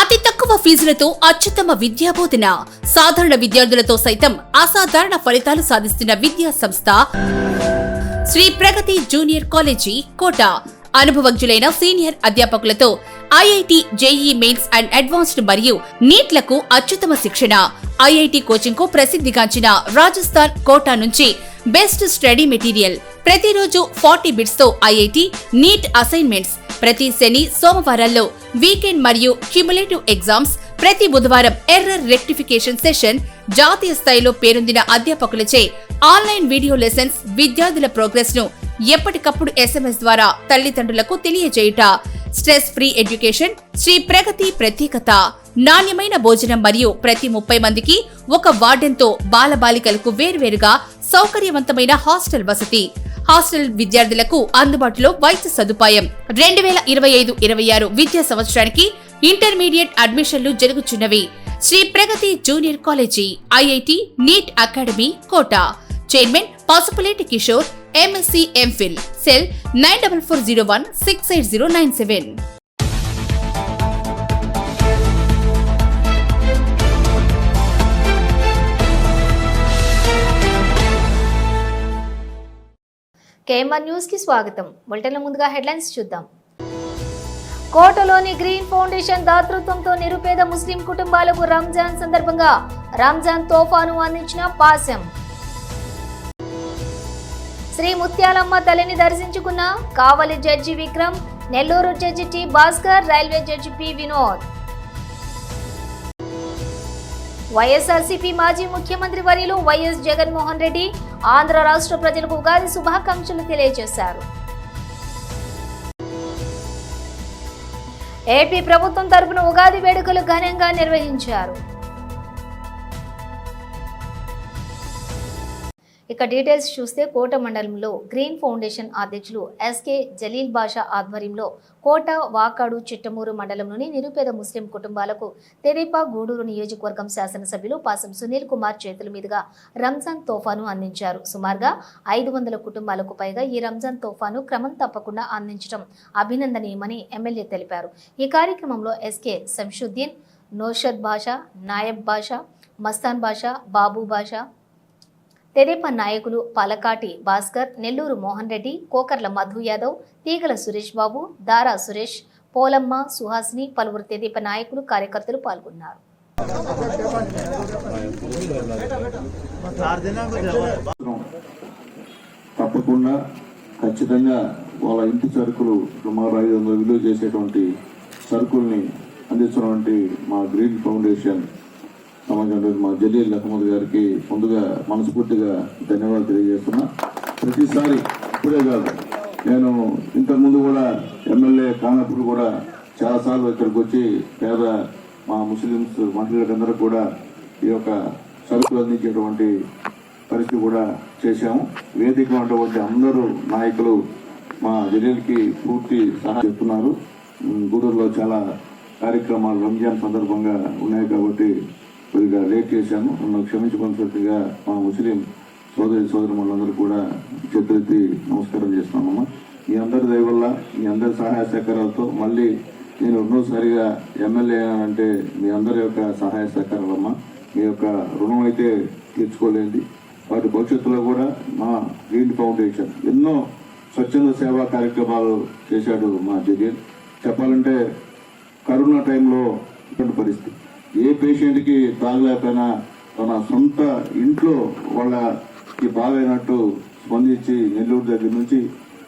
అతి తక్కువ ఫీజులతో అత్యుత్తమ విద్యాబోధన, సాధారణ విద్యార్థులతో సైతం అసాధారణ ఫలితాలు సాధిస్తున్న విద్యా సంస్థ శ్రీ ప్రగతి జూనియర్ కాలేజీ కోట. అనుభవజ్ఞులైన సీనియర్ అధ్యాపకులతో IIT, JEE mains and advanced మరియు నీట్లకు అత్యుత్తమ శిక్షణ. ఐఐటి కోచింగ్ కు ప్రసిద్ధిగాంచిన రాజస్థాన్ కోటా నుంచి బెస్ట్ స్టడీ మెటీరియల్. ప్రతిరోజు 40 బిట్స్ తో ఐఐటి, నీట్ అసైన్మెంట్స్. ప్రతి శని, సోమవారాల్లో వీకెండ్ మరియు క్యుములేటివ్ ఎగ్జామ్స్. ప్రతి బుధవారం ఎర్రర్ రెక్టిఫికేషన్ సెషన్. జాతీయ స్థాయిలో పేరొందిన అధ్యాపకులచే ఆన్లైన్ వీడియో లెసన్స్. విద్యార్థుల ప్రోగ్రెస్ ను ఎప్పటికప్పుడు SMS ద్వారా తల్లిదండ్రులకు తెలియజేయుట. స్ట్రెస్ ఫ్రీ ఎడ్యుకేషన్ శ్రీ ప్రగతి ప్రత్యేకత. నాణ్యమైన భోజనం మరియు ప్రతి 30 మందికి ఒక వార్డెన్తో బాలబాలికలకు వేర్వేరుగా సౌకర్యవంతమైన హాస్టల్ వసతి. హాస్టల్ విద్యార్థులకు అందుబాటులో వైద్య సదుపాయం. 2025-26 విద్యా సంవత్సరానికి ఇంటర్మీడియట్ అడ్మిషన్లు జరుగుచున్నవి. Sri Pragathi junior college, IIT, NEET academy Kota. Chairman Pasupuleti Kishore, MSc MPhil. Cell 9440168097. KMR news కి స్వాగతం. బులెటిన్ల ముందుగా హెడ్లైన్స్ చూద్దాం. కోటలోని గ్రీన్ ఫౌండేషన్ దాతృత్వంతో నిరుపేద ముస్లిం కుటుంబాలకు రంజాన్ సందర్భంగా రంజాన్ తోఫాను అందించిన పాశం. శ్రీ ముత్యాలమ్మ తల్లిని దర్శించుకున్న Kavali judge Vikram, Nellore judge T Bhaskar, railway judge P Vinod. YSRCP మాజీ ముఖ్యమంత్రి వర్యులు వైఎస్ జగన్మోహన్ రెడ్డి ఆంధ్ర రాష్ట్ర ప్రజలకు ఉగాది శుభాకాంక్షలు తెలియజేశారు. ఏపీ ప్రభుత్వం తరపున ఉగాది వేడుకలు ఘనంగా నిర్వహించారు. ఇక డీటెయిల్స్ చూస్తే కోట మండలంలో గ్రీన్ ఫౌండేషన్ అధ్యక్షులు ఎస్కే జలీల్ బాషా ఆధ్వర్యంలో కోట, వాకాడు, చిట్టమూరు మండలంలోని నిరుపేద ముస్లిం కుటుంబాలకు తెదేపా గూడూరు నియోజకవర్గం శాసనసభ్యులు పాసం సునీల్ కుమార్ చేతుల మీదుగా రంజాన్ తోఫాను అందించారు. సుమారుగా 500 కుటుంబాలకు పైగా ఈ రంజాన్ తోఫాను క్రమం తప్పకుండా అందించడం అభినందనీయమని ఎమ్మెల్యే తెలిపారు. ఈ కార్యక్రమంలో ఎస్కే శంషుద్దీన్, నౌషద్ బాషా, నాయబ్ బాషా, మస్తాన్ బాషా, బాబు బాషా, తెదేపా నాయకులు పాలకాటి భాస్కర్, నెల్లూరు మోహన్ రెడ్డి, కోకర్ల మధు యాదవ్, తీగల సురేష్ బాబు, దారా సురేష్, పోలమ్మ, సుహాసిని, పలువురు తెదేపా నాయకులు, కార్యకర్తలు పాల్గొన్నారు. తప్పకుండా ఖచ్చితంగా వాళ్ళ ఇంటి సరుకులు సుమారు 500 విలువ చేసేటువంటి సరుకుల్ని అందించినటువంటి మా గ్రీన్ ఫౌండేషన్ సంబంధించిన మా జలీల్ అహ్మద్ గారికి ముందుగా మనస్ఫూర్తిగా ధన్యవాదాలు తెలియజేస్తున్నా. ప్రతిసారి ఇప్పుడే కాదు, నేను ఇంతకుముందు కూడా ఎమ్మెల్యే కానప్పుడు కూడా చాలాసార్లు ఇక్కడికి వచ్చి పేద మా ముస్లిమ్స్ మహిళలందరూ కూడా ఈ యొక్క సరుకులు అందించేటువంటి పరిస్థితి కూడా చేశాము. వేదిక ఉన్నటువంటి అందరూ నాయకులు మా జలీల్కి పూర్తి సహాయం చేస్తున్నారు. గూడూరులో చాలా కార్యక్రమాలు రంజాన్ సందర్భంగా ఉన్నాయి కాబట్టి కొద్దిగా లేట్ చేశాను, నన్ను క్షమించుకున్నట్టుగా మా ముస్లిం సోదరులందరూ కూడా చేతులెత్తి నమస్కారం చేస్తున్నామమ్మా. మీ అందరి దయ వల్ల, మీ అందరి సహాయ సహకారాలతో మళ్ళీ నేను రెండోసారిగా ఎమ్మెల్యే అంటే మీ అందరి యొక్క సహాయ సహకారాలమ్మా. మీ యొక్క రుణం అయితే తీర్చుకోలేంది. వాటి భవిష్యత్తులో కూడా మా గ్రీన్ ఫౌండేషన్ ఎన్నో స్వచ్ఛంద సేవా కార్యక్రమాలు చేశాడు మా జగన్. చెప్పాలంటే కరోనా టైంలో ఇటువంటి పరిస్థితి, ఏ పేషెంట్కి తాగలేకపోయినా తన సొంత ఇంట్లో వాళ్ళకి బాగైనట్టు స్పందించి నెల్లూరు దగ్గర నుంచి,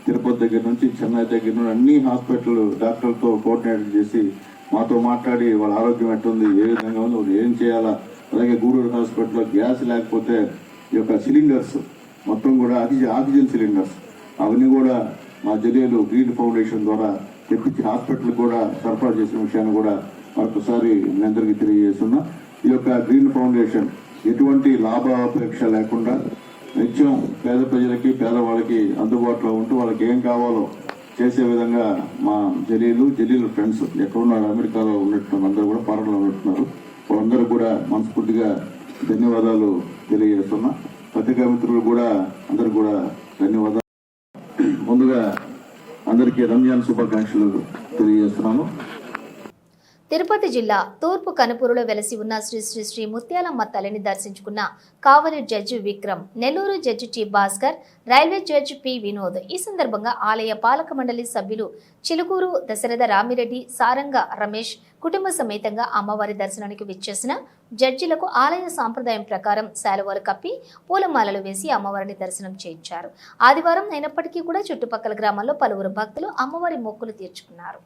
తిరుపతి దగ్గర నుంచి, చెన్నై దగ్గర నుంచి అన్ని హాస్పిటల్ డాక్టర్లతో కోఆర్డినేట్ చేసి మాతో మాట్లాడి వాళ్ళ ఆరోగ్యం ఎట్టుంది, ఏ విధంగా ఉంది, ఏం చేయాలా. అలాగే గూడూరు హాస్పిటల్లో గ్యాస్ లేకపోతే ఈ యొక్క సిలిండర్స్ మొత్తం కూడా ఆక్సిజన్ సిలిండర్స్ అవన్నీ కూడా మా జలీలు గ్రీన్ ఫౌండేషన్ ద్వారా తెప్పించి హాస్పిటల్ కూడా సరఫరా చేసిన విషయాన్ని కూడా మరొకసారి మీ అందరికీ తెలియజేస్తున్నా. ఈ యొక్క గ్రీన్ ఫౌండేషన్ ఎటువంటి లాభాపేక్ష లేకుండా నిత్యం పేద ప్రజలకి, పేదవాళ్ళకి అందుబాటులో ఉంటూ వాళ్ళకి ఏం కావాలో చేసే విధంగా మా జలీలు ఫ్రెండ్స్ ఎక్కడున్నారు, అమెరికాలో ఉన్నట్టున్నారు, అందరూ కూడా ఫారెన్లో ఉన్నట్టున్నారు. వాళ్ళందరూ కూడా మనస్ఫూర్తిగా ధన్యవాదాలు తెలియజేస్తున్నా. పత్రికా మిత్రులు కూడా అందరూ కూడా ధన్యవాదాలు. ముందుగా అందరికీ రంజాన్ శుభాకాంక్షలు తెలియజేస్తున్నాను. తిరుపతి జిల్లా తూర్పు కనుపూరులో వెలసి ఉన్న శ్రీ శ్రీ శ్రీ ముత్యాలమ్మ తల్లిని దర్శించుకున్న Kavali judge Vikram, Nellore judge T Bhaskar, railway judge P Vinod. ఈ సందర్భంగా ఆలయ పాలక మండలి సభ్యులు చిలుకూరు దశరథ రామిరెడ్డి, సారంగ రమేష్ కుటుంబ సమేతంగా అమ్మవారి దర్శనానికి విచ్చేసిన జడ్జిలకు ఆలయ సాంప్రదాయం ప్రకారం శాలువాలు కప్పి పూలమాలలు వేసి అమ్మవారిని దర్శనం చేయించారు. ఆదివారం అయినప్పటికీ కూడా చుట్టుపక్కల గ్రామాల్లో పలువురు భక్తులు అమ్మవారి మొక్కులు తీర్చుకున్నారు.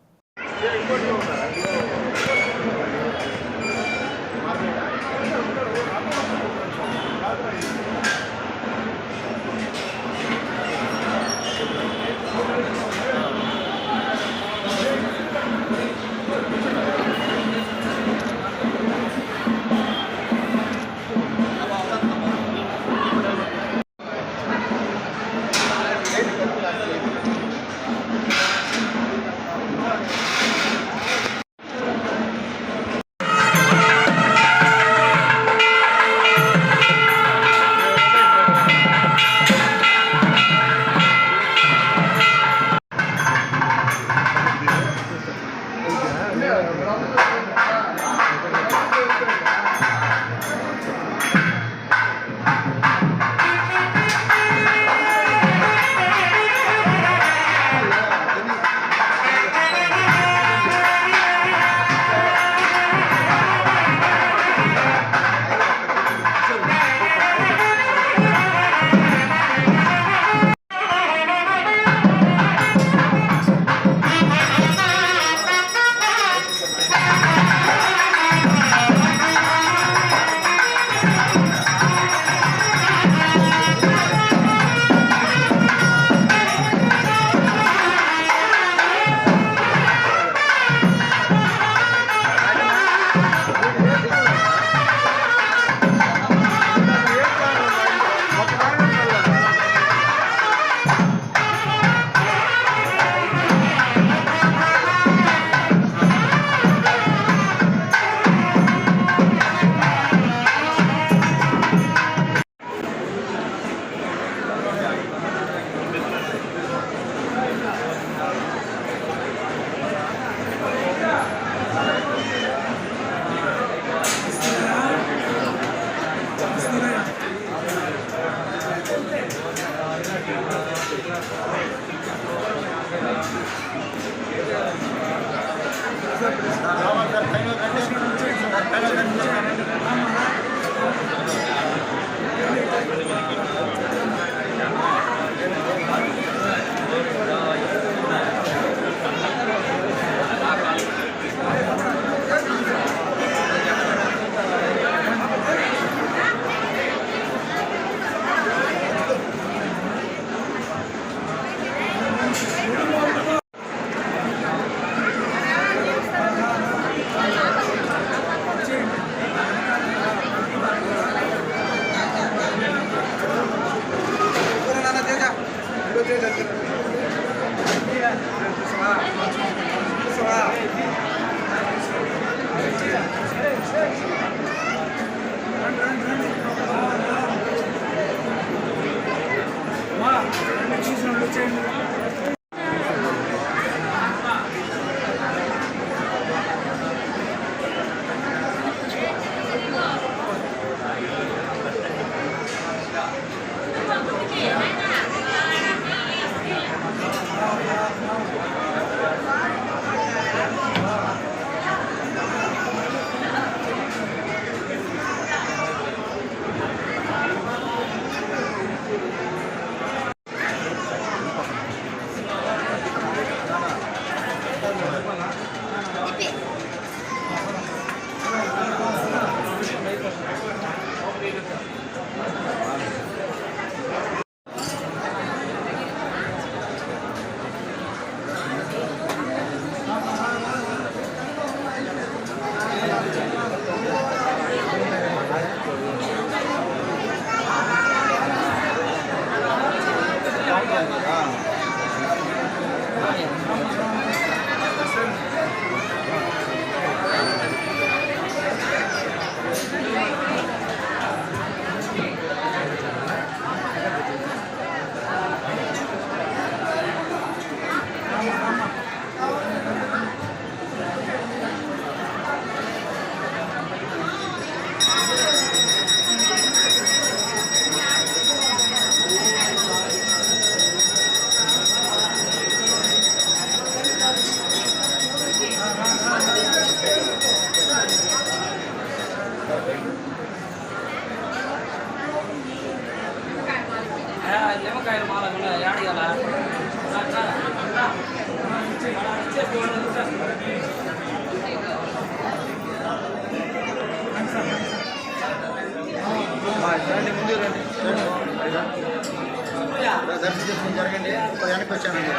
దర్శనం చేసుకుని జరగండి. వెనక్కి వచ్చానండి.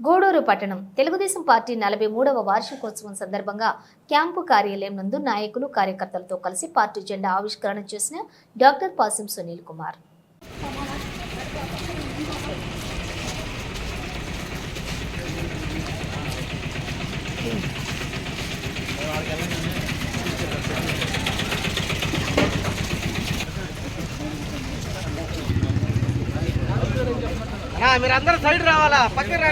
గూడూరు పట్టణం తెలుగుదేశం పార్టీ 43వ వార్షికోత్సవం సందర్భంగా క్యాంపు కార్యాలయం నందు నాయకులు కార్యకర్తలతో కలిసి పార్టీ జెండా ఆవిష్కరణ చేసిన డాక్టర్ పాసిం సునీల్ కుమార్. మీరందరూ సైడ్ రావాలా, పక్కన రా.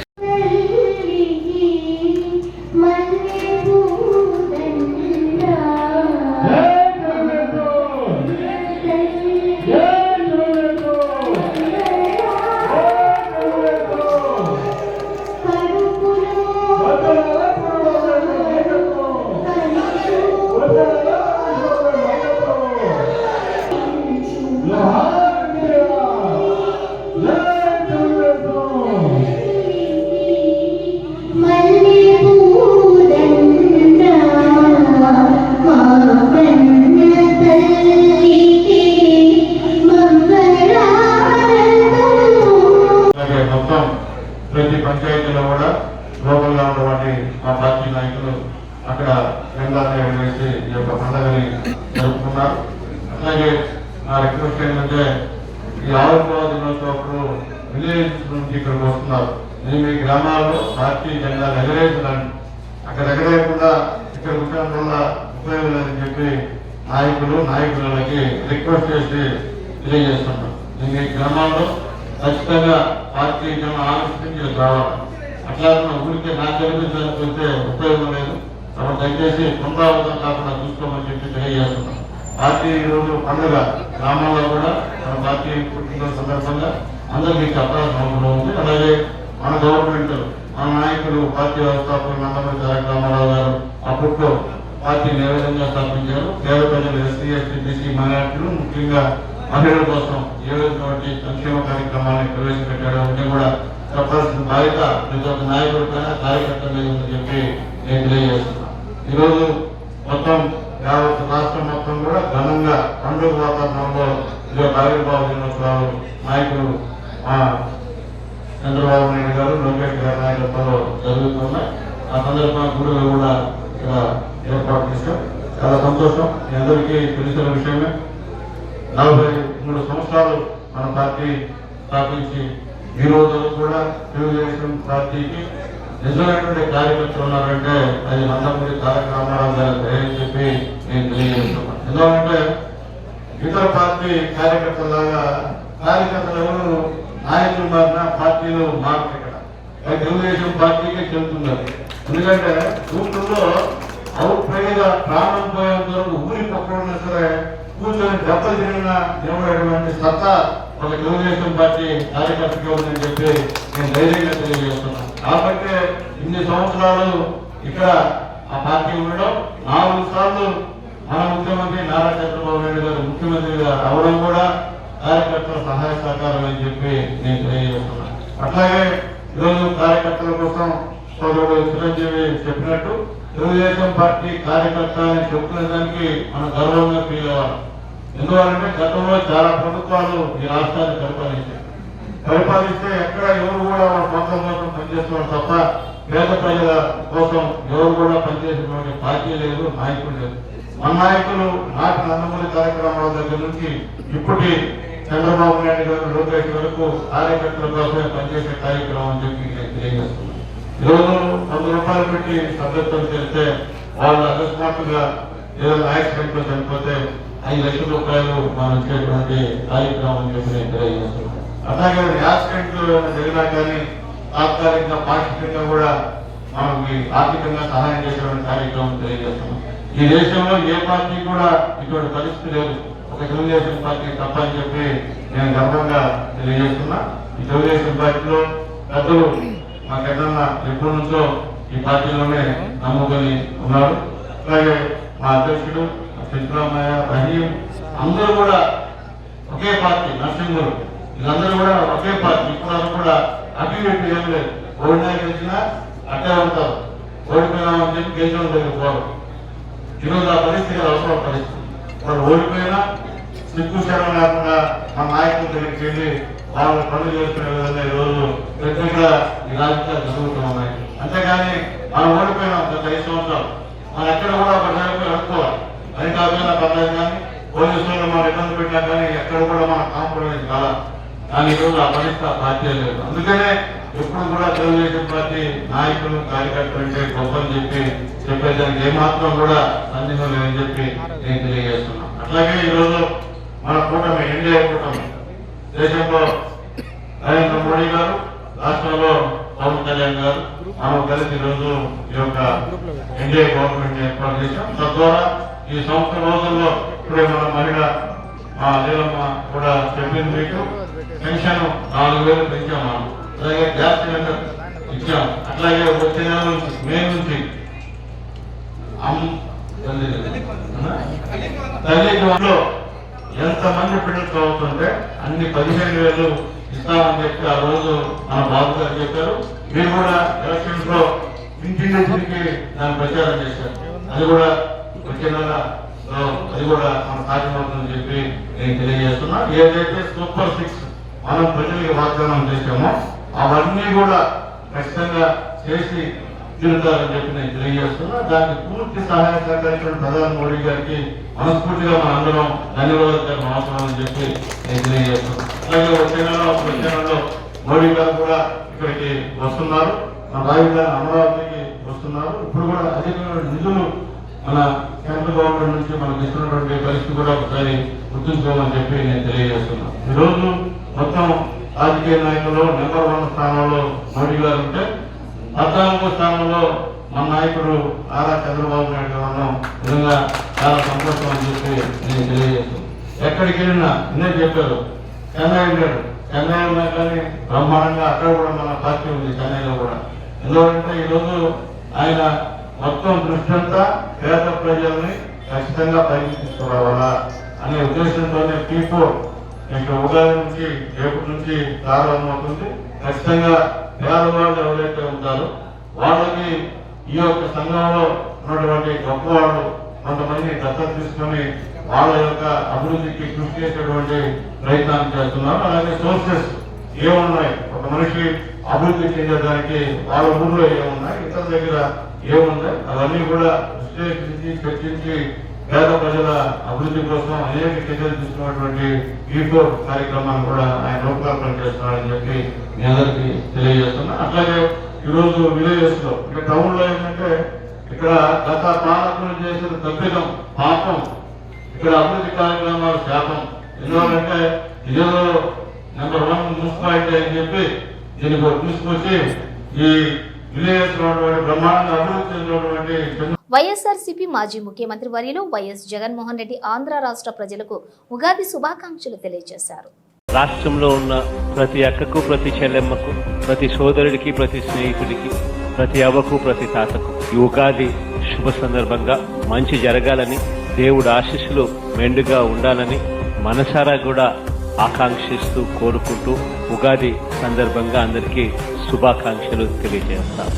ప్రతి పంచాయతీలో కూడా లోకల్గా ఉన్నటువంటి మా పార్టీ నాయకులు అక్కడ జెండాన్ని వేసి ఈ యొక్క పండుగని జరుపుకున్నారు. అలాగే నా రిక్వెస్ట్ ఏంటంటే ఈ ఆవిర్భావ దినోత్సవం విలేజ్ నుంచి ఇక్కడికి వస్తున్నారు. నేను మీ గ్రామాల్లో పార్టీ జెండాలు ఎగరేసడానికి అక్కడ ఎగరేయకుండా ఇక్కడ ఉండడం వల్ల ఉపయోగం లేదని చెప్పి నాయకులకి రిక్వెస్ట్ చేసి తెలియజేస్తున్నాను. నేను మీ గ్రామాల్లో ఖచ్చితంగా పార్టీ జనం ఆలోచించి రావాలి. అట్లా ఊరికే నా తెలియజేస్తే ఉపయోగం లేదు. కాబట్టి దయచేసి పునరావృతం కాకుండా చూసుకోమని చెప్పి తెలియజేస్తున్నాం. పార్టీ ఈరోజు పండుగ గ్రామంలో కూడా మన పార్టీ పుట్టినరోజు సందర్భంగా అందరికీ చెప్పాల్సిన అవసరం ఉంది. అలాగే మన గవర్నమెంట్ మన నాయకులు పార్టీ వ్యవస్థాపకులు నందమూరి తారక రామారావు గారు అప్పట్లో పార్టీని ఏ విధంగా స్థాపించారు, పేద ప్రజలు ఎస్సీ ఎస్టీ బీసీ మైనార్టీలు ముఖ్యంగా మహిళల కోసం ఏ విధమైనటువంటి సంక్షేమ కార్యక్రమాన్ని ప్రవేశపెట్టాడో అన్నీ కూడా చెప్పాల్సిన బాధ్యత ప్రతి ఒక్క నాయకుడి పైన కార్యకర్త మీద ఉందని చెప్పి నేను తెలియజేస్తున్నాను. ఈరోజు మొత్తం యావత్ రాష్ట్రం మొత్తం కూడా ఘనంగా పండుగ వాతావరణంలో ఈ యొక్క ఆవిర్భావ దినోత్సవాలు నాయకులు చంద్రబాబు నాయుడు గారు, లోకేష్ గారి నాయకత్వంలో జరుగుతున్నాయి. ఆ సందర్భంగా గుడిలో కూడా ఇక్కడ ఏర్పాటు చేశాం. చాలా సంతోషం. మీ అందరికీ తెలిసిన విషయమే. 43 సంవత్సరాలు మన పార్టీ స్థాపించి ఈ రోజు కూడా తెలుగుదేశం పార్టీకి నిజమైనటువంటి కార్యకర్తలు ఉన్నారంటే అది నందమూరి తారక రామారావు గారు అని చెప్పి నేను తెలియజేస్తున్నాను. ఎందుకంటే ఇతర పార్టీ కార్యకర్తలాగా కార్యకర్తలు ఎవరు నాయకులు మారిన పార్టీలు మారుతాయి. ఇక్కడ తెలుగుదేశం పార్టీకే చెందుతున్నారు. ఎందుకంటే ఊళ్ళో అవుట్గా ప్రాణం పోయేంత వరకు ఊరి పక్కన సరే కూర్చొని దెబ్బలు తిరిగిన నిలబడేటువంటి సత్తా ఒక తెలుగుదేశం పార్టీ కార్యకర్తగా ఉందని చెప్పి నేను ధైర్యంగా తెలియజేస్తున్నాను. కాబట్టి ఇన్ని సంవత్సరాలు ఇక్కడ ఆ పార్టీ ఉండడం, 4 సార్లు మన ముఖ్యమంత్రి నారా చంద్రబాబు నాయుడు గారు ముఖ్యమంత్రిగా అవడం కూడా కార్యకర్తల సహాయ సహకారం అని చెప్పి నేను తెలియజేస్తున్నాను. అట్లాగే ఈరోజు కార్యకర్తల కోసం సోదరుడు చిరంజీవి చెప్పినట్టు తెలుగుదేశం పార్టీ కార్యకర్త అని చెప్పుకునే దానికి మనం గర్వంగా ఫీల్ అవ్వాలి. ఎందువల్లంటే గతంలో చాలా ప్రభుత్వాలు ఈ రాష్ట్రాన్ని పరిపాలిస్తే ఎక్కడ ఎవరు కూడా వాళ్ళ సొంతం కోసం పనిచేస్తున్నారు తప్ప పేద ప్రజల కోసం ఎవరు కూడా పనిచేసినటువంటి పార్టీ లేదు, నాయకులు లేదు. మన నాయకులు నాటి నందమూరి కార్యక్రమాల దగ్గర నుంచి ఇప్పటి చంద్రబాబు నాయుడు గారు లోకేష్ వరకు కార్యకర్తల కోసమే పనిచేసే కార్యక్రమం అని చెప్పి నేను తెలియజేస్తున్నాను. ఈరోజు 100 రూపాయలు పెట్టి సభ్యత్వం చేస్తే వాళ్ళు అకస్మాత్తుగా ఏదైనా యాక్సిడెంట్ లో చనిపోతే 5 లక్షల రూపాయలు మనం ఇచ్చేటువంటి కార్యక్రమం అని చెప్పి నేను తెలియజేస్తున్నాను. అట్లాగే యాక్సిడెంట్లు జరిగినా కానీ తాత్కాలికంగా పాక్షికంగా కూడా మనకి ఆర్థికంగా సహాయం చేసేటువంటి కార్యక్రమం తెలియజేస్తున్నాం. ఈ దేశంలో ఏ పార్టీ కూడా ఇటువంటి పరిస్థితి లేదు, ఒక తెలుగుదేశం పార్టీ తప్ప అని చెప్పి నేను గర్వంగా తెలియజేస్తున్నా. ఈ తెలుగుదేశం పార్టీలో పెద్దలు మాకెదన్నా ఎప్పటి నుంచో ఈ పార్టీలోనే నమ్ముకొని ఉన్నారు. అలాగే మా అధ్యక్షుడు సిద్ధరామయ్య, రహీం అందరూ కూడా ఒకే పార్టీ, నరసింహులు వీళ్ళందరూ కూడా ఒకే పార్టీ. ఇప్పుడు కూడా అభివృద్ధి ఏం లేదు, ఓడినా గెలిచినా అట్టే ఉంటారు, ఓడిపోయినామని చెప్పి గెలిచడం దగ్గర పోరు. ఈరోజు ఆ పరిస్థితి అవసరం పరిస్థితి. వాళ్ళు ఓడిపోయినా సిగ్గు శరం లేకుండా మన నాయకుల దగ్గరికి వెళ్ళి వాళ్ళు పనులు చేసుకునే విధంగా ఈరోజు ప్రత్యేకంగా ఈ రాజకీయాలు జరుగుతూ ఉన్నాయి. అంతేగాని మనం ఓడిపోయినాం గత 5 సంవత్సరాలు, మనం ఎక్కడ కూడా ఒక నేర్పి అనుకోవాలి. అది కాకపోయినా పర్లేదు, కానీ పోలీసులు మనం ఇబ్బంది పెట్టినా కానీ ఎక్కడ కూడా మనం కాంప్రమైజ్ కాదా. కానీ ఈరోజు ఆ పరిస్థితి ఆ పార్టీ లేదు. అందుకనే ఎప్పుడు కూడా తెలుగుదేశం పార్టీ నాయకులు కార్యకర్తలు అంటే గొప్పని చెప్పి చెప్పేదానికి ఏమాత్రం కూడా సందేహం లేదని చెప్పి నేను తెలియజేస్తున్నాను. అట్లాగే ఈరోజు మన కూటమి, ఎన్డీఏ కూటమి, దేశంలో నరేంద్ర మోడీ గారు, రాష్ట్రంలో పవన్ కళ్యాణ్ గారు, మనం కలిసి ఈరోజు ఈ యొక్క ఎన్డీఏ గవర్నమెంట్ ఏర్పాటు చేశాం. తద్వారా ఈ సంవత్సరం రోజుల్లో ఇప్పుడే మన మహిళ లీలమ్మ కూడా చెప్పింది, మీకు పెన్షన్ 4,000 పెంచాం మనం. అలాగే గ్యాస్ సిలిండర్ ఇచ్చాం. అట్లాగే వచ్చే నెల నుంచి మే నుంచి తల్లిలో ఎంతమంది పిల్లలు చదువుతుంటే అన్ని 15,000 ఇస్తామని చెప్పి ఆ రోజు మన బాబు గారు చెప్పారు. మీరు కూడా ఎలక్షన్స్ లో ఇంటింటికి దాన్ని ప్రచారం చేశారు. అది కూడా వచ్చే నెల అది కూడా మన సాధ్యమవుతుందని చెప్పి నేను తెలియజేస్తున్నా. ఏదైతే సూపర్ 6 మనం ప్రజలకు వాగ్దానం చేశామో అవన్నీ కూడా ఖచ్చితంగా చేసి తిరుగుతారని చెప్పి నేను తెలియజేస్తున్నా. దానికి పూర్తి సహాయ సహకరించిన ప్రధాని మోడీ గారికి మనస్ఫూర్తిగా మన అందరం ధన్యవాదాలు అవసరం అని చెప్పి నేను తెలియజేస్తున్నాను. అలాగే వచ్చే నెలలో మోడీ గారు కూడా ఇక్కడికి వస్తున్నారు, మన రాజధాని అమరావతికి వస్తున్నారు. ఇప్పుడు కూడా అధికమైన నిధులు మన సెంట్రల్ గవర్నమెంట్ నుంచి మనకు ఇస్తున్నటువంటి పరిస్థితి కూడా ఒకసారి గుర్తుంచుకోమని చెప్పి నేను తెలియజేస్తున్నాను. ఈరోజు మొత్తం రాజకీయ నాయకులు నెంబర్ 1 స్థానంలో మోడీ గారు ఉంటే 14వ స్థానంలో మన నాయకుడు నారా చంద్రబాబు నాయుడు గారు ఉండడం నిజంగా చాలా సంతోషం అని చెప్పి నేను తెలియజేస్తున్నాను. ఎక్కడికి వెళ్ళినా ఇన్నే చెప్పారు, చెన్నై వెళ్ళాడు, చెన్నై ఉన్నా కానీ బ్రహ్మాండంగా అక్కడ కూడా మన పార్టీ ఉంది చెన్నైలో కూడా. ఎందుకంటే ఈరోజు ఆయన మొత్తం దృష్టి అంతా పేద ప్రజల్ని ఖచ్చితంగా పైకి తీసుకురావాలా అనే ఉద్దేశంతోనే P4 ఇంకా ఉగాది నుంచి రేపటి నుంచి ప్రారంభమవుతుంది. ఖచ్చితంగా పేదవాళ్ళు ఎవరైతే ఉంటారో వాళ్ళకి ఈ యొక్క సంఘంలో ఉన్నటువంటి గొప్పవాళ్ళు కొంతమంది దత్తత తీసుకొని వాళ్ళ యొక్క అభివృద్ధికి కృషి చేసేటువంటి ప్రయత్నాలు చేస్తున్నారు. అలాగే సోర్సెస్ ఏమున్నాయి, ఒక మనిషి అభివృద్ధి చెందడానికి వాళ్ళ ఊళ్ళో ఏమున్నాయి, ఇతర దగ్గర ఏమున్నాయి, అవన్నీ కూడా విశ్లేషించి చర్చించి పేద ప్రజల అభివృద్ధి కోసం అనేక చర్యలు తీసుకున్నటువంటి P4 కార్యక్రమాన్ని కూడా ఆయన రూపకల్పన చేస్తున్నారని చెప్పి మీ అందరికీ తెలియజేస్తున్నా. అట్లాగే ఈరోజు విలేజెస్ లో ఇక్కడ టౌన్ లో ఏంటంటే ఇక్కడ గత పాలకులు చేసిన తప్పిదం పాపం, ఇక్కడ అభివృద్ధి కార్యక్రమాలు శాపం. ఎందుకంటే ఇదేదో నెంబర్ 1 మున్సిపాలిటీ అని చెప్పి దీనికి తీసుకొచ్చి ఈ విలేజెస్ లో బ్రహ్మాండంగా అభివృద్ధి చెందినటువంటి వైఎస్ఆర్సీపీ మాజీ ముఖ్యమంత్రి వర్యులు వైఎస్ జగన్మోహన్ రెడ్డి ఆంధ్ర రాష్ట్ర ప్రజలకు ఉగాది శుభాకాంక్షలు తెలియజేశారు. రాష్ట్రంలో ఉన్న ప్రతి అక్కకు, ప్రతి చెల్లెమ్మకు, ప్రతి సోదరుడికి, ప్రతి స్నేహితుడికి, ప్రతి అవ్వకు, ప్రతి తాతకు ఈ ఉగాది శుభ సందర్భంగా మంచి జరగాలని, దేవుడు ఆశీస్సులు మెండుగా ఉండాలని మనసారా కూడా ఆకాంక్షిస్తూ కోరుకుంటూ ఉగాది సందర్భంగా అందరికీ శుభాకాంక్షలు తెలియజేస్తాము.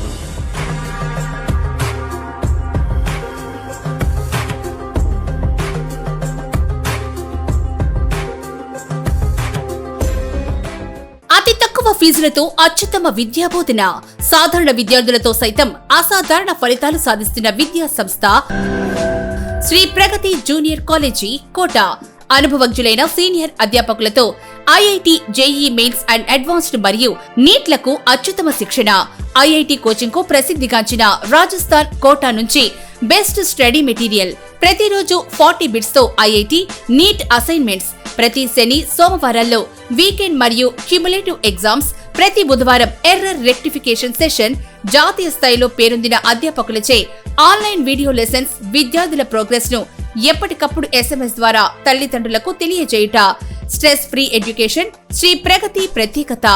అతి తక్కువ ఫీజులతో అత్యుత్తమ విద్యాబోధన, సాధారణ విద్యార్థులతో సైతం అసాధారణ ఫలితాలు సాధిస్తున్న విద్యా సంస్థ శ్రీ ప్రగతి జూనియర్ కాలేజీ కోట. అనుభవజ్ఞులైన సీనియర్ అధ్యాపకులతో IIT, JEE mains and advanced మరియు నీట్లకు అత్యుత్తమ శిక్షణ. ఐఐటి కోచింగ్ కు ప్రసిద్ధిగాంచిన రాజస్థాన్ కోటా నుంచి బెస్ట్ స్టడీ మెటీరియల్. ప్రతిరోజు 40 బిట్స్ తో ఐఐటి, నీట్ అసైన్మెంట్స్. ప్రతి శని, సోమవారాల్లో వీకెండ్ మరియు క్యుములేటివ్ ఎగ్జామ్స్. ప్రతి బుధవారం ఎర్రర్ రెక్టిఫికేషన్ సెషన్. జాతీయ స్థాయిలో పేరొందిన అధ్యాపకులచే ఆన్లైన్ వీడియో లెసన్స్. విద్యార్థుల ప్రోగ్రెస్ ను ఎప్పటికప్పుడు SMS ద్వారా తల్లిదండ్రులకు తెలియజేయుట. Stress free education. శ్రీ ప్రగతి ప్రత్యేకత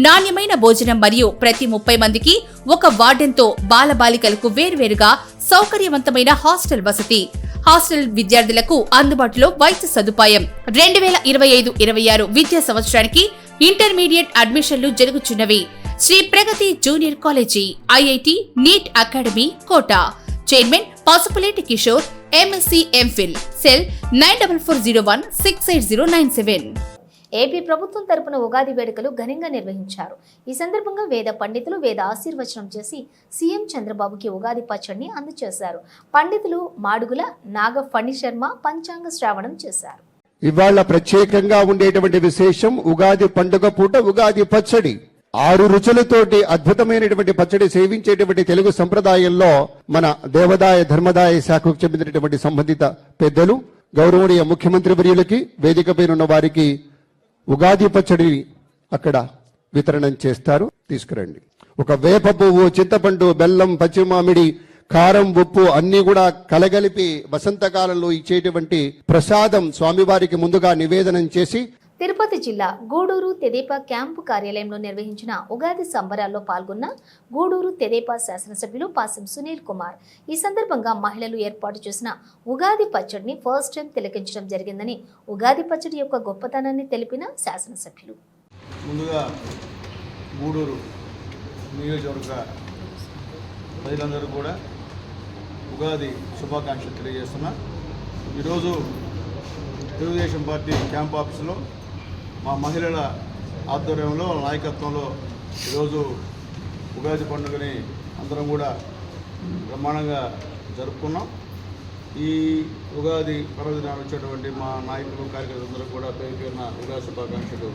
నాణ్యమైన భోజనం మరియు ప్రతి 30 మందికి ఒక వార్డెన్తో బాలబాలికలకు వేర్వేరుగా సౌకర్యవంతమైన హాస్టల్ వసతి. హాస్టల్ విద్యార్థులకు అందుబాటులో వైద్య సదుపాయం. 2025-26 విద్యా సంవత్సరానికి ఇంటర్మీడియట్ అడ్మిషన్లు జరుగుచున్నవి. Sri Pragathi junior college, IIT, NEET academy Kota. Chairman Pasupuleti Kishore, MSc MPhil. Cell 9440168097. AP ప్రభుత్వం తరపున ఉగాది వేడుకలు ఘనంగా నిర్వహించారు. ఈ సందర్భంగా వేద పండితులు వేద ఆశీర్వచనం చేసి సీఎం చంద్రబాబుకి ఉగాది పచ్చడిని అందజేశారు. పండితులు మాడుగుల నాగ ఫణి శర్మ పంచాంగ శ్రావణం చేశారు. ఇవాళ ప్రత్యేకంగా ఉండేటువంటి విశేషం ఉగాది పండుగ పూట ఉగాది పచ్చడి. 6 రుచులతోటి అద్భుతమైనటువంటి పచ్చడి సేవించేటువంటి తెలుగు సంప్రదాయంలో మన దేవాదాయ ధర్మదాయ శాఖకు చెందినటువంటి సంబంధిత పెద్దలు, గౌరవనీయ ముఖ్యమంత్రి వర్యులకి, వేదికపై ఉన్న వారికి ఉగాది పచ్చడి అక్కడ వితరణం చేస్తారు. తీసుకురండి. ఒక వేప పువ్వు, చింతపండు, బెల్లం, పచ్చిమామిడి, కారం, ఉప్పు అన్ని కూడా కలగలిపి వసంతకాలంలో ఇచ్చేటువంటి ప్రసాదం స్వామివారికి ముందుగా నివేదనం చేసి తిరుపతి జిల్లా గూడూరు తెదేపా క్యాంపు కార్యాలయంలో నిర్వహించిన ఉగాది సంబరాల్లో పాల్గొన్న గూడూరు తెదేపా శాసనసభ్యులు పాసం సునీల్ కుమార్. ఈ సందర్భంగా మహిళలు ఏర్పాటు చేసిన ఉగాది పచ్చడిని ఫస్ట్ టైం తిలకించడం జరిగిందని, ఉగాది పచ్చడి యొక్క గొప్పతనాన్ని తెలిపిన శాసనసభ్యులు. ముందుగా గూడూరు నియోజకవర్గ ప్రజలందరూ కూడా ఉగాది శుభాకాంక్షలు తెలియజేస్తున్నా. ఈరోజు తెలుగుదేశం పార్టీ క్యాంప్ ఆఫీసులో మా మహిళల ఆధ్వర్యంలో, నాయకత్వంలో ఈరోజు ఉగాది పండుగని అందరం కూడా బ్రహ్మాండంగా జరుపుకున్నాం. ఈ ఉగాది పర్వదినాలు వచ్చేటువంటి మా నాయకులు, కార్యకర్తలందరూ కూడా పేరు పేరున ఉగాది శుభాకాంక్షలు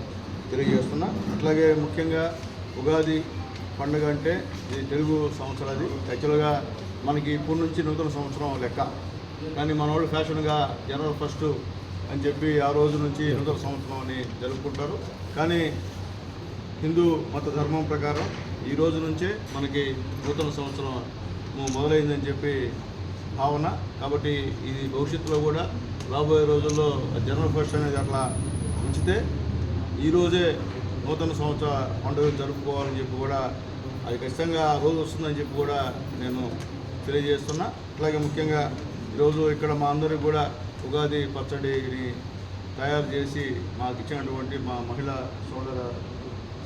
తెలియజేస్తున్నా. అట్లాగే ముఖ్యంగా ఉగాది పండుగ అంటే ఇది తెలుగు సంవత్సరం. అది యాక్చువల్గా మనకి ఇప్పటి నుంచి నూతన సంవత్సరం లెక్క, కానీ మన వాళ్ళు ఫ్యాషన్గా జనవరి 1 అని చెప్పి ఆ రోజు నుంచి నూతన సంవత్సరం అని జరుపుకుంటారు. కానీ హిందూ మత ధర్మం ప్రకారం ఈ రోజు నుంచే మనకి నూతన సంవత్సరం మొదలైందని చెప్పి భావన. కాబట్టి ఇది భవిష్యత్తులో కూడా రాబోయే రోజుల్లో జనవరి 1 అనేది అట్లా ఉంచితే ఈరోజే నూతన సంవత్సర పండుగ జరుపుకోవాలని చెప్పి కూడా అది ఖచ్చితంగా ఆ రోజు వస్తుందని చెప్పి కూడా నేను తెలియజేస్తున్నా. అట్లాగే ముఖ్యంగా ఈరోజు ఇక్కడ మా అందరికీ కూడా ఉగాది పచ్చడిని తయారు చేసి మాకు ఇచ్చినటువంటి మా మహిళా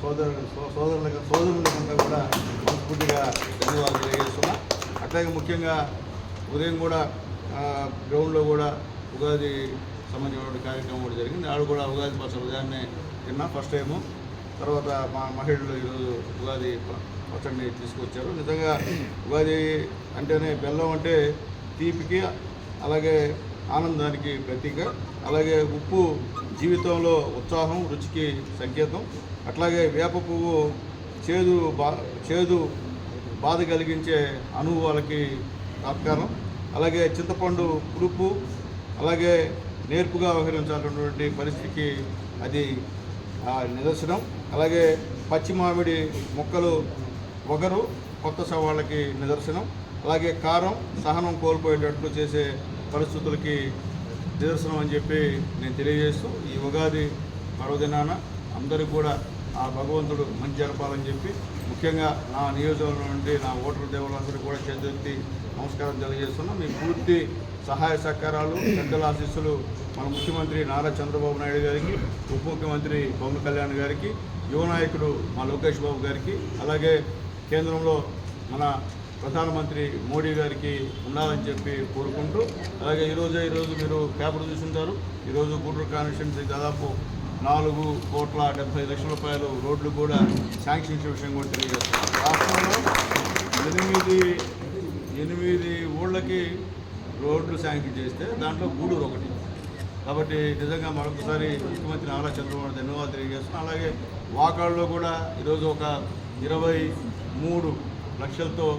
సోదరులకంతా కూడా మనస్ఫూర్తిగా ధన్యవాదాలు తెలియజేస్తున్నా. అట్లాగే ముఖ్యంగా ఉదయం కూడా గ్రౌండ్లో కూడా ఉగాది సంబంధించిన కార్యక్రమం కూడా జరిగింది. ఆడు కూడా ఉగాది పచ్చడి ఉదయాన్నే తిన్నా ఫస్ట్ టైము. తర్వాత మా మహిళలు ఈరోజు ఉగాది పచ్చడిని తీసుకొచ్చారు. నిజంగా ఉగాది అంటేనే బెల్లం అంటే తీపికి, అలాగే ఆనందానికి ప్రతీక. అలాగే ఉప్పు జీవితంలో ఉత్సాహం, రుచికి సంకేతం. అట్లాగే వేప పువ్వు చేదు బాధ కలిగించే అనుభవాలకి తాత్కారం. అలాగే చింతపండు పులుపు, అలాగే నేర్పుగా వ్యవహరించాలన్నటువంటి పరిస్థితికి అది నిదర్శనం. అలాగే పచ్చి మామిడి మొక్కలు ఒగరు కొత్త సవాళ్ళకి నిదర్శనం. అలాగే కారం సహనం కోల్పోయేటట్లు చేసే పరిస్థితులకి నిదర్శనం అని చెప్పి నేను తెలియజేస్తూ, ఈ ఉగాది పర్వదినాన అందరికీ కూడా ఆ భగవంతుడు మంచి జరపాలని చెప్పి ముఖ్యంగా నా నియోజకవర్గం నుండి నా ఓటర్ దేవులందరూ కూడా చేతులెత్తి నమస్కారం తెలియజేస్తున్నాం. మీ పూర్తి సహాయ సహకారాలు, పెద్దల ఆశీస్సులు మన ముఖ్యమంత్రి నారా చంద్రబాబు నాయుడు గారికి, ఉప ముఖ్యమంత్రి పవన్ కళ్యాణ్ గారికి, యువ నాయకుడు మా లోకేష్ బాబు గారికి, అలాగే కేంద్రంలో మన ప్రధానమంత్రి మోడీ గారికి ఉండాలని చెప్పి కోరుకుంటూ, అలాగే ఈరోజు మీరు పేపర్ చూసుంటారు. ఈరోజు గూడూరు కాన్స్టిట్యున్సీ దాదాపు 4,70,00,000 రూపాయలు రోడ్లు కూడా శాంక్షన్ ఇచ్చే విషయం కూడా తెలియజేస్తున్నారు. రాష్ట్రంలో 8 ఊళ్ళకి రోడ్లు శాంక్షన్ చేస్తే దాంట్లో గూడూరు ఒకటి. కాబట్టి నిజంగా మరొకసారి ముఖ్యమంత్రి నారా చంద్రబాబు ధన్యవాదాలు తెలియజేస్తున్నాం. అలాగే వాకాడులో కూడా ఈరోజు ఒక 23 లక్షలతో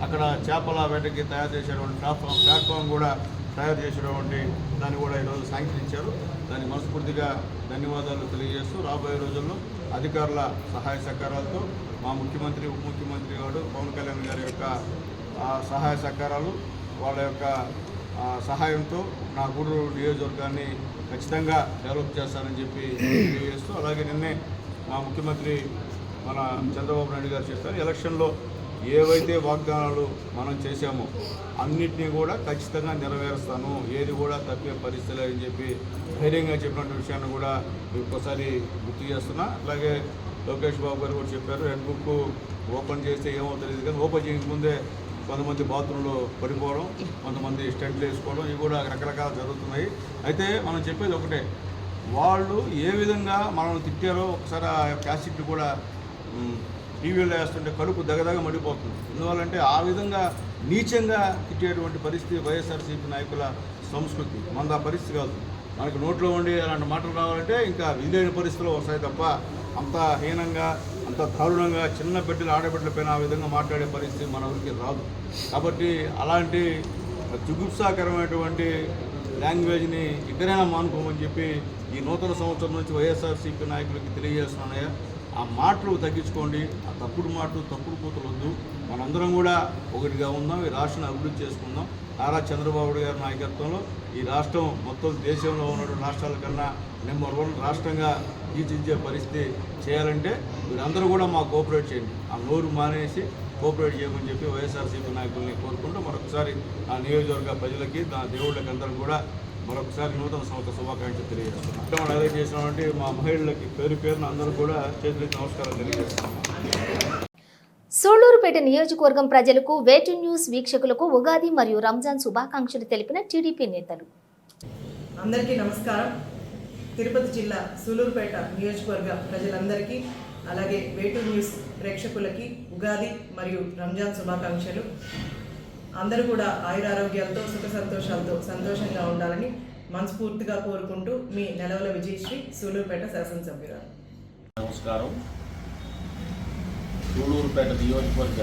అక్కడ చేపల వేటకి తయారు చేసేటువంటి ప్లాట్ఫామ్ కూడా తయారు చేసేటువంటి దాన్ని కూడా ఈరోజు శాంక్షన్ ఇచ్చారు. దాన్ని మనస్ఫూర్తిగా ధన్యవాదాలు తెలియజేస్తూ రాబోయే రోజుల్లో అధికారుల సహాయ సహకారాలతో మా ముఖ్యమంత్రి, ఉప ముఖ్యమంత్రి గారు పవన్ కళ్యాణ్ గారి యొక్క సహాయ సహకారాలు, వాళ్ళ యొక్క సహాయంతో నా గూడూరు నియోజకవర్గాన్ని ఖచ్చితంగా డెవలప్ చేస్తానని చెప్పి తెలియజేస్తూ, అలాగే నిన్నే మా ముఖ్యమంత్రి మన చంద్రబాబు నాయుడు గారు చెప్పారు, ఎలక్షన్లో ఏవైతే వాగ్దానాలు మనం చేశామో అన్నింటినీ కూడా ఖచ్చితంగా నెరవేరుస్తాను, ఏది కూడా తప్పే పరిస్థితి లేదని చెప్పి ధైర్యంగా చెప్పినటువంటి విషయాన్ని కూడా ఒక్కసారి గుర్తు చేస్తున్నా. అలాగే లోకేష్ బాబు గారు కూడా చెప్పారు, రెడ్ బుక్ ఓపెన్ చేస్తే ఏమో తెలియదు కానీ ఓపెన్ చేయకముందే కొంతమంది బాత్రూంలో పడిపోవడం, కొంతమంది స్టెంట్లు వేసుకోవడం, ఇవి కూడా రకరకాలు జరుగుతున్నాయి. అయితే మనం చెప్పేది ఒకటే, వాళ్ళు ఏ విధంగా మనల్ని తిట్టారో ఒకసారి ఆ క్యాసెట్ కూడా టీవీలో వేస్తుంటే కడుపు దగదగ మడిపోతుంది. ఎందువల్లంటే ఆ విధంగా నీచంగా తిట్టేటువంటి పరిస్థితి వైఎస్ఆర్సీపీ నాయకుల సంస్కృతి. మనది ఆ పరిస్థితి కాదు. మనకు నోట్లో ఉండి అలాంటి మాటలు రావాలంటే ఇంకా విధులైన పరిస్థితులు వస్తాయి తప్ప అంత హీనంగా, అంత దారుణంగా చిన్న బిడ్డలు, ఆడబిడ్డల పైన ఆ విధంగా మాట్లాడే పరిస్థితి మన ఊరికి రాదు. కాబట్టి అలాంటి జుగుప్సాకరమైనటువంటి లాంగ్వేజ్ని ఇక్కడైనా మానుకోమని చెప్పి ఈ నూతన సంవత్సరం నుంచి వైఎస్ఆర్సీపీ నాయకులకి తెలియజేస్తున్నాయా. ఆ మాటలు తగ్గించుకోండి, ఆ తప్పుడు మాటలు, తప్పుడు కూతులు వద్దు. మనందరం కూడా ఒకటిగా ఉందాం, ఈ రాష్ట్రాన్ని అభివృద్ధి చేసుకుందాం. నారా చంద్రబాబు గారి నాయకత్వంలో ఈ రాష్ట్రం మొత్తం దేశంలో ఉన్నటువంటి రాష్ట్రాల కన్నా నెంబర్ 1 రాష్ట్రంగా తీర్చిదిద్దే పరిస్థితి చేయాలంటే మీరందరూ కూడా మాకు కోఆపరేట్ చేయండి. ఆ నోరు మానేసి కోఆపరేట్ చేయమని చెప్పి వైఎస్ఆర్సీపీ నాయకుల్ని కోరుకుంటూ మరొకసారి ఆ నియోజకవర్గ ప్రజలకి, నా దేవుళ్ళకి అందరూ కూడా మరొకసారి నూతన సంవత్సర శుభాకాంక్షలు తెలియజేస్తున్నాం. అలర్ట్ చేసినటువంటి మా మహిళలకి పేరున అందరూ కూడా చేతులకి నమస్కారం తెలియజేస్తున్నాం. సూళ్లూరుపేట నియోజకవర్గం ప్రజలకు వేటు న్యూస్ వీక్షకులకు ఉగాది మరియు రంజాన్ శుభాకాంక్షలు తెలిపిన టీడీపీ నేతలు. అందరికీ నమస్కారం. తిరుపతి జిల్లా సూళ్లూరుపేట నియోజకవర్గ ప్రజలందరికీ, అలాగే వేటు న్యూస్ ప్రేక్షకులకి ఉగాది మరియు రంజాన్ శుభాకాంక్షలు. అందరూ కూడా ఆయురారోగ్యాలతో, సుఖ సంతోషాలతో సంతోషంగా ఉండాలని మనస్ఫూర్తిగా కోరుకుంటూ మీ నెలవల విజయశ్రీ, సూళ్లూరుపేట శాసనసభ్యురాలు. నమస్కారం. సూళ్లూరుపేట నియోజకవర్గ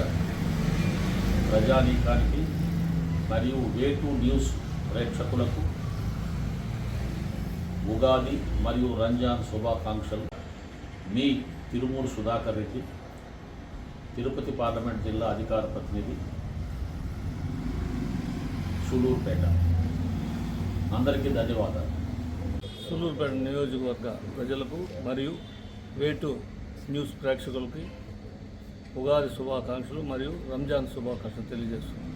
ప్రజానీకానికి మరియు వేటు న్యూస్ ప్రేక్షకులకు ఉగాది మరియు రంజాన్ శుభాకాంక్షలు. మీ తిరుమూరు సుధాకర్ రెడ్డి, తిరుపతి పార్లమెంట్ జిల్లా అధికార ప్రతినిధి, సూళ్లూరుపేట. అందరికీ ధన్యవాదాలు. సూళ్లూరుపేట నియోజకవర్గ ప్రజలకు మరియు వేటు న్యూస్ ప్రేక్షకులకి ఉగాది శుభాకాంక్షలు మరియు రంజాన్ శుభాకాంక్షలు తెలియజేస్తున్నాను.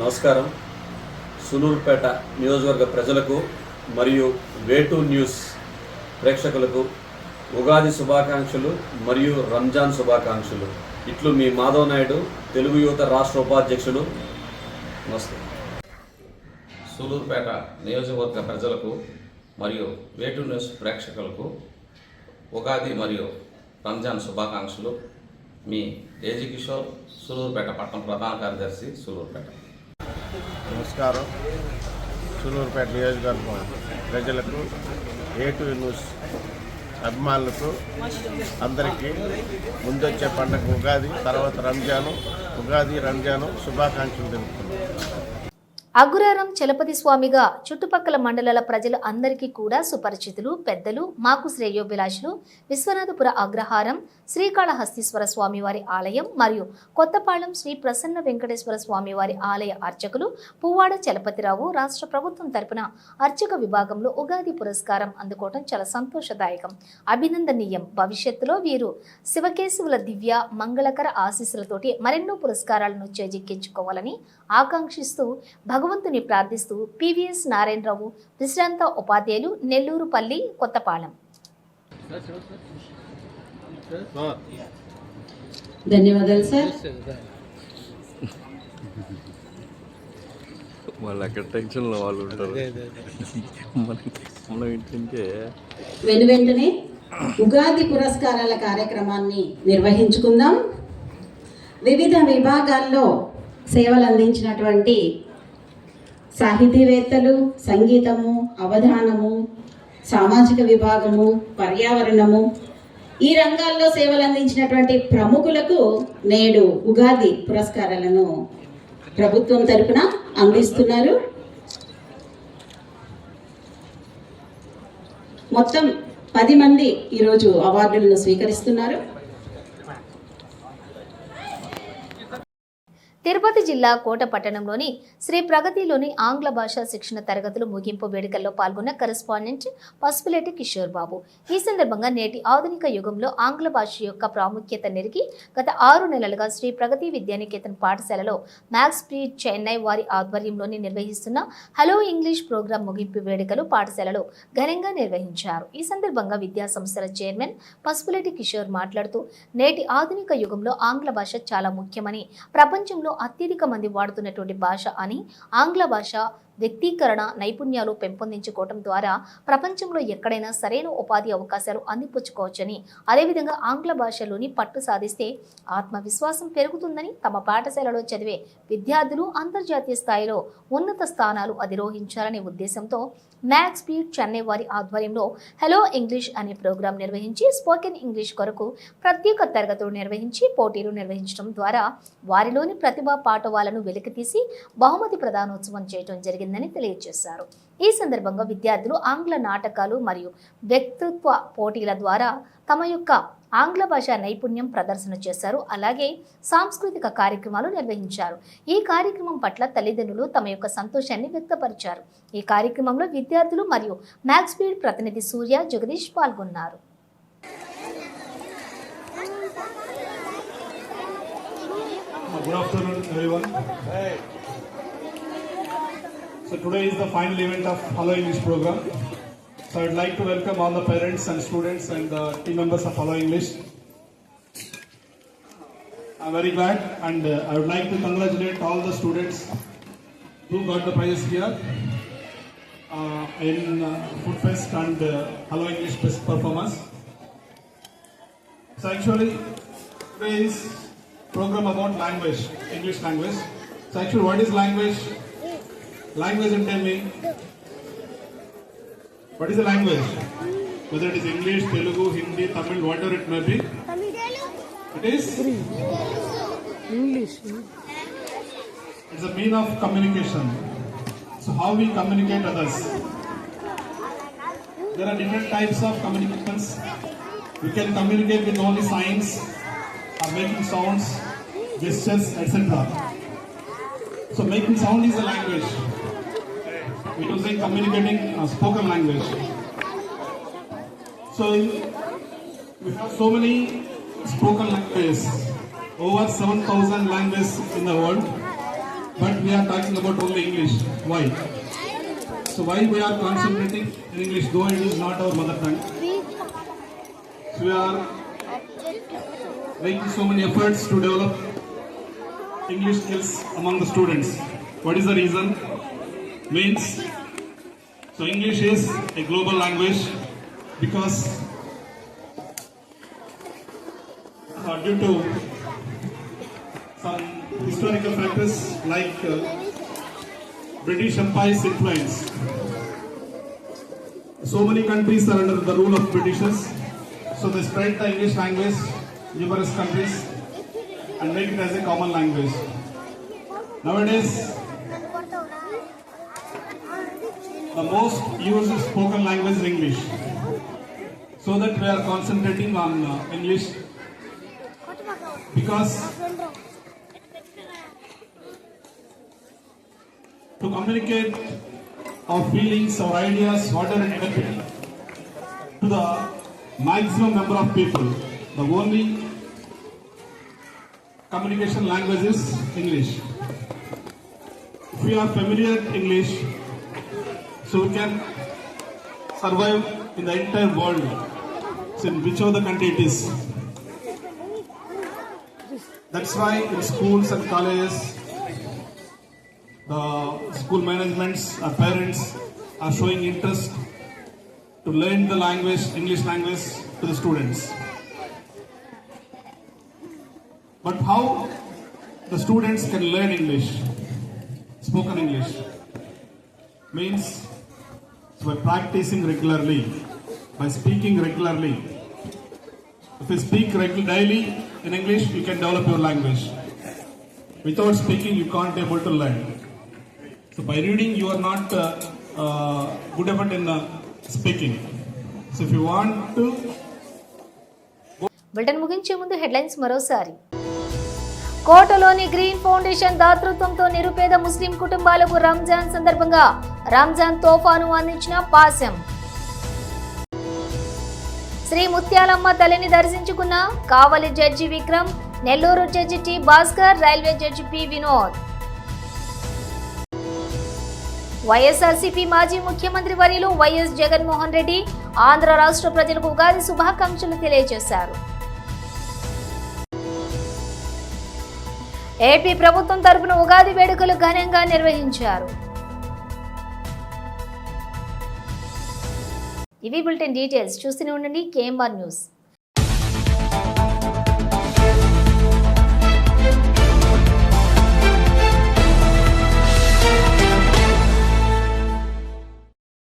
నమస్కారం. సూళ్లూరుపేట నియోజకవర్గ ప్రజలకు మరియు వేటు న్యూస్ ప్రేక్షకులకు ఉగాది శుభాకాంక్షలు మరియు రంజాన్ శుభాకాంక్షలు. ఇట్లు మీ మాధవ్ నాయుడు, తెలుగు యువత రాష్ట్ర ఉపాధ్యక్షులు. నమస్తే. సూళ్లూరుపేట నియోజకవర్గ ప్రజలకు మరియు వేటు న్యూస్ ప్రేక్షకులకు ఉగాది మరియు రంజాన్ శుభాకాంక్షలు. మీ ఏజీ కిషోర్, సూళ్లూరుపేట పట్టణ ప్రధాన కార్యదర్శి, సూళ్లూరుపేట. నమస్కారం. సూళ్లూరుపేట నియోజకవర్గం ప్రజలకు, వేటు న్యూస్ అభిమానులకు అందరికీ ముందొచ్చే పండుగ ఉగాది, తర్వాత రంజాను, ఉగాది రంజాను శుభాకాంక్షలు తెలుపుతున్నాను. అగురారం చలపతి స్వామిగా చుట్టుపక్కల మండలాల ప్రజలు అందరికీ కూడా సుపరిచితులు, పెద్దలు, మాకు శ్రేయోభిలాషులు, విశ్వనాథపుర అగ్రహారం శ్రీకాళహస్తీశ్వర స్వామివారి ఆలయం మరియు కొత్తపాళెం శ్రీ ప్రసన్న వెంకటేశ్వర స్వామివారి ఆలయ అర్చకులు పువ్వాడ చలపతిరావు రాష్ట్ర ప్రభుత్వం తరపున అర్చక విభాగంలో ఉగాది పురస్కారం అందుకోవడం చాలా సంతోషదాయకం, అభినందనీయం. భవిష్యత్తులో వీరు శివకేశవుల దివ్య మంగళకర ఆశీస్సులతోటి మరెన్నో పురస్కారాలను చేజిక్కించుకోవాలని ఆకాంక్షిస్తూ భగవంతుని ప్రార్థిస్తూ పివిఎస్ నారాయణరావు, విశ్రాంత ఉపాధ్యాయులు, నెల్లూరుపల్లి, కొత్తపాలెం. ధన్యవాదాలు సార్. వాళ్ళు అక్కడ టెన్షన్లో వాళ్ళు ఉంటారు. మనం ఏంటంటే వెంటనే ఉగాది పురస్కారాల కార్యక్రమాన్ని నిర్వహించుకుందాం. వివిధ విభాగాల్లో సేవలు అందించినటువంటి సాహితీవేత్తలు, సంగీతము, అవధానము, సామాజిక విభాగము, పర్యావరణము, ఈ రంగాల్లో సేవలు అందించినటువంటి ప్రముఖులకు నేడు ఉగాది పురస్కారాలను ప్రభుత్వం తరపున అందిస్తున్నారు. మొత్తం 10 మంది ఈరోజు అవార్డులను స్వీకరిస్తున్నారు. తిరుపతి జిల్లా కోట పట్టణంలోని శ్రీ ప్రగతిలోని ఆంగ్ల భాషా శిక్షణ తరగతులు ముగింపు వేడుకల్లో పాల్గొన్న కరెస్పాండెంట్ పసుపులేటి కిషోర్ బాబు. ఈ సందర్భంగా నేటి ఆధునిక యుగంలో ఆంగ్ల భాష యొక్క ప్రాముఖ్యత నెరిగి గత 6 నెలలుగా శ్రీ ప్రగతి విద్యానికేతన్ పాఠశాలలో మ్యాక్స్ ప్రీడ్ చెన్నై వారి ఆధ్వర్యంలోని నిర్వహిస్తున్న హలో ఇంగ్లీష్ ప్రోగ్రాం ముగింపు వేడుకలు పాఠశాలలో ఘనంగా నిర్వహించారు. ఈ సందర్భంగా విద్యా సంస్థల చైర్మన్ పసుపులేటి కిషోర్ మాట్లాడుతూ నేటి ఆధునిక యుగంలో ఆంగ్ల భాష చాలా ముఖ్యమని, ప్రపంచంలో అత్యధిక మంది వాడుతున్నటువంటి భాష అని, ఆంగ్ల భాష వ్యక్తీకరణ నైపుణ్యాలు పెంపొందించుకోవడం ద్వారా ప్రపంచంలో ఎక్కడైనా సరైన ఉపాధి అవకాశాలు అందిపుచ్చుకోవచ్చని, అదేవిధంగా ఆంగ్ల భాషలోని పట్టు సాధిస్తే ఆత్మవిశ్వాసం పెరుగుతుందని, తమ పాఠశాలలో చదివే విద్యార్థులు అంతర్జాతీయ స్థాయిలో ఉన్నత స్థానాలు అధిరోహించాలనే ఉద్దేశంతో మ్యాక్స్ స్పీడ్ చెన్నై వారి ఆధ్వర్యంలో హలో ఇంగ్లీష్ అనే ప్రోగ్రాం నిర్వహించి స్పోకెన్ ఇంగ్లీష్ కొరకు ప్రత్యేక తరగతులు నిర్వహించి పోటీలు నిర్వహించడం ద్వారా వారిలోని ప్రతిభా పాఠవాలను వెలికితీసి బహుమతి ప్రదానోత్సవం చేయడం జరిగిందని తెలియజేశారు. ఈ సందర్భంగా విద్యార్థులు ఆంగ్ల నాటకాలు మరియు వ్యక్తిత్వ పోటీల ద్వారా తమ యొక్క ఆంగ్ల భాష నైపుణ్యం ప్రదర్శన చేశారు. అలాగే సాంస్కృతిక కార్యక్రమాలు నిర్వహించారు. ఈ కార్యక్రమం పట్ల తల్లిదండ్రులు తమ యొక్క సంతోషాన్ని వ్యక్తపరిచారు. ఈ కార్యక్రమంలో విద్యార్థులు మరియు మ్యాక్స్ స్పీడ్ ప్రతినిధి సూర్య, జగదీష్ పాల్గొన్నారు. Good afternoon, everyone. So today is the final event of Hello English program. So I would like to welcome all the parents and students and the team members of Hello English. I'm very glad, and I would like to congratulate all the students who got the prizes here in Food Fest and Hello English Best Performance. So actually today is program about language, English language. So actually what is language? Language ante me, what is the language? Whether it is English, Telugu, Hindi, Tamil, whatever it may be, it is English. It's a mean of communication. So how we communicate others. There are different types of communications. We can communicate with only signs, or making sounds, gestures, etc. So making sound is a language. We do say communicating spoken language. So we have so many spoken languages, over 7,000 languages in the world, but we are talking about only English. Why? So why we are concentrating in English, though it is not our mother tongue? So we are making so many efforts to develop English skills among the students. What is the reason? Means, so English is a global language because due to some historical factors like British Empire's influence, so many countries are under the rule of Britishers. So they spread the English language numerous countries and make it as a common language. Nowadays, the most used spoken language is English. So that we are concentrating on English because to communicate our feelings, our ideas, whatever it may be, to the maximum number of people, the only communication language is English. If we are familiar with English, so we can survive in the entire world, so in whichever the country it is. That's why in schools and colleges, the school managements, our parents are showing interest to learn the language, English language, to the students. But how the students can learn English, spoken English, means by practicing regularly, by speaking regularly. If you speak daily in English, you can develop your language. Without speaking, you can't be able to learn. So by reading, you are not good enough in speaking. So if you want to. Bulletin ముగించే ముందు headlines మరోసారి. కోటలోని green foundation దాతృత్వంతో నిరుపేద ముస్లిం కుటుంబాలకు రంజాన్ సందర్భంగా రంజాన్ తోఫాను అందించిన పాశం. శ్రీ ముత్యాలమ్మ తల్లిని దర్శించుకున్న Kavali judge Vikram, Nellore judge T Bhaskar, railway judge P Vinod. YSRCP మాజీ ముఖ్యమంత్రి వర్యులు వైఎస్ జగన్మోహన్ రెడ్డి ఆంధ్ర రాష్ట్ర ప్రజలకు ఉగాది శుభాకాంక్షలు తెలియజేశారు. ఏపీ ప్రభుత్వం తరపున ఉగాది వేడుకలు ఘనంగా నిర్వహించారు. ఇవి బులెటిన్ డీటెయిల్స్. చూస్తూనే ఉండండి KMR న్యూస్.